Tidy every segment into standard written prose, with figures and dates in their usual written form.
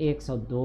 102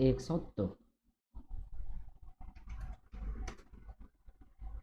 102،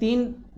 3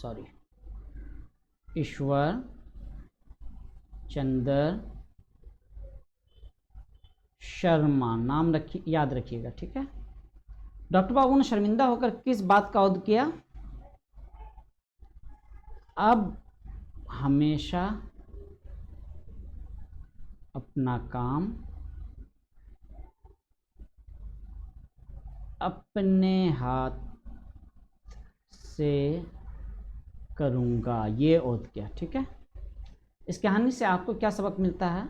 sorry, Ishwar Chandra Sharma नाम रखिए, याद रखिएगा, ठीक है। डॉक्टर बाबू ने शर्मिंदा होकर किस बात का औद किया? अब हमेशा अपना काम अपने हाथ से करूँगा, ये औद किया, ठीक है। इस कहानी से आपको क्या सबक मिलता है?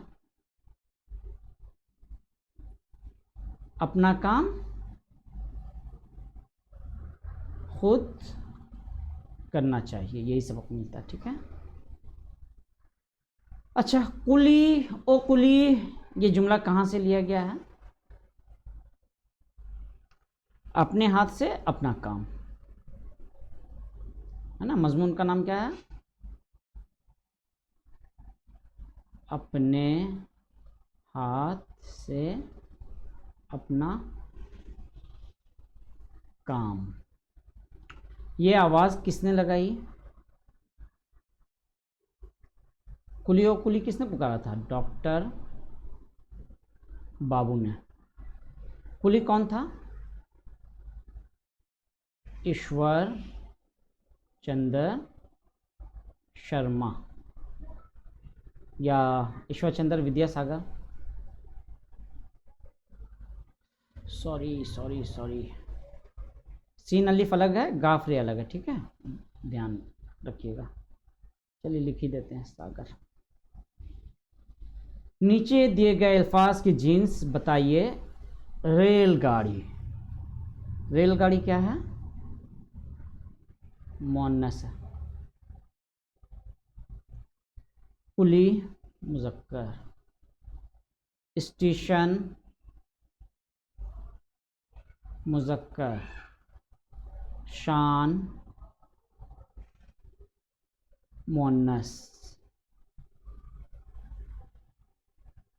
अपना काम खुद करना चाहिए, यही सबक मिलता है, ठीक है। अच्छा, कुली ओ कुली, ये जुमला कहाँ से लिया गया है? अपने हाथ से अपना काम, है ना। मजमून का नाम क्या है? अपने हाथ से अपना काम। ये आवाज़ किसने लगाई? कुली ओ कुली किसने पुकारा था? डॉक्टर बाबू ने। कुली कौन था? ईश्वर चंद्र शर्मा या ईश्वर चंद्र विद्यासागर। सॉरी, सीन अलिफ अलग है, गाफरे अलग है, ठीक है, ध्यान रखिएगा। चलिए लिख ही देते हैं, सागर। नीचे दिए गए अल्फाज की जिन्स बताइए। रेलगाड़ी, रेलगाड़ी क्या है? मुअन्नस है। कुली मुज़क्कर। स्टेशन मुज़क्कर। शान मुअन्नस।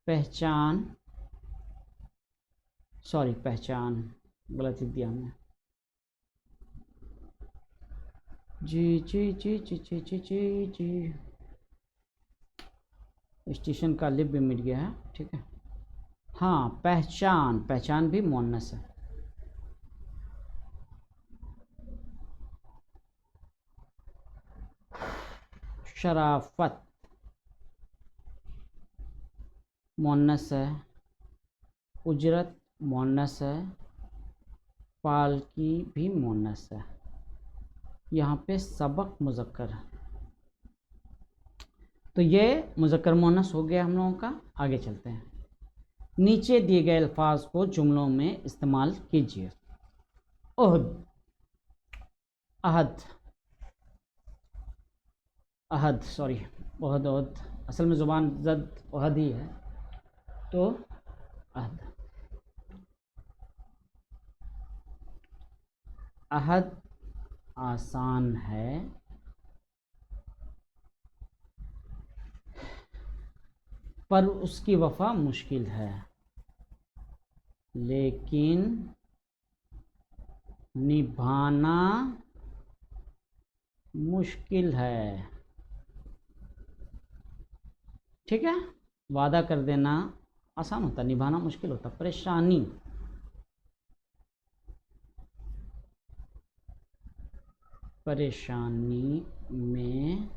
पहचान, सॉरी पहचान गलत दिया हमने। जी। स्टेशन का लिप भी मिट गया है, ठीक है। हाँ, पहचान, पहचान भी मुअन्नस है। शराफत मुअन्नस है। उजरत मुअन्नस है। पालकी भी मुअन्नस है। यहाँ पे सबक मुज़क्कर है, तो ये मुज़क्कर मुअन्नस हो गया हम लोगों का। आगे चलते हैं। नीचे दिए गए अल्फाज को जुमलों में इस्तेमाल कीजिए। ओहद, अहद, अहद, सॉरी ओहद, ओहद असल में ज़ुबान जद ओहद ही है, तो अहद। अहद आसान है, पर उसकी वफा मुश्किल है, लेकिन निभाना मुश्किल है, ठीक है। वादा कर देना आसान होता, निभाना मुश्किल होता। परेशानी, परेशानी में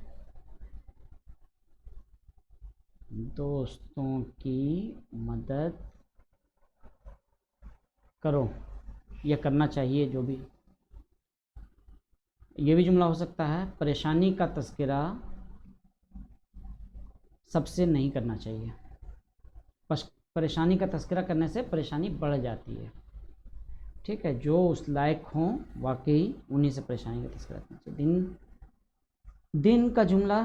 दोस्तों की मदद करो, यह करना चाहिए, जो भी। ये भी जुमला हो सकता है, परेशानी का तज़किरा सबसे नहीं करना चाहिए। परेशानी का तज़किरा करने से परेशानी बढ़ जाती है, ठीक है। जो उस लायक हों वाकई, उन्हीं से परेशानी का तज़किरा करना चाहिए। दिन का जुमला,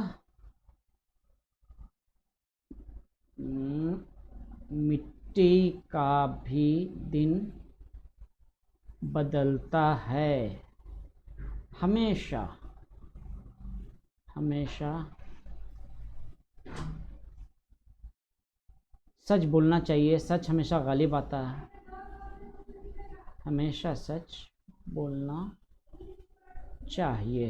मिट्टी का भी दिन बदलता है, हमेशा, हमेशा सच बोलना चाहिए, सच हमेशा गालिब आता है, हमेशा सच बोलना चाहिए।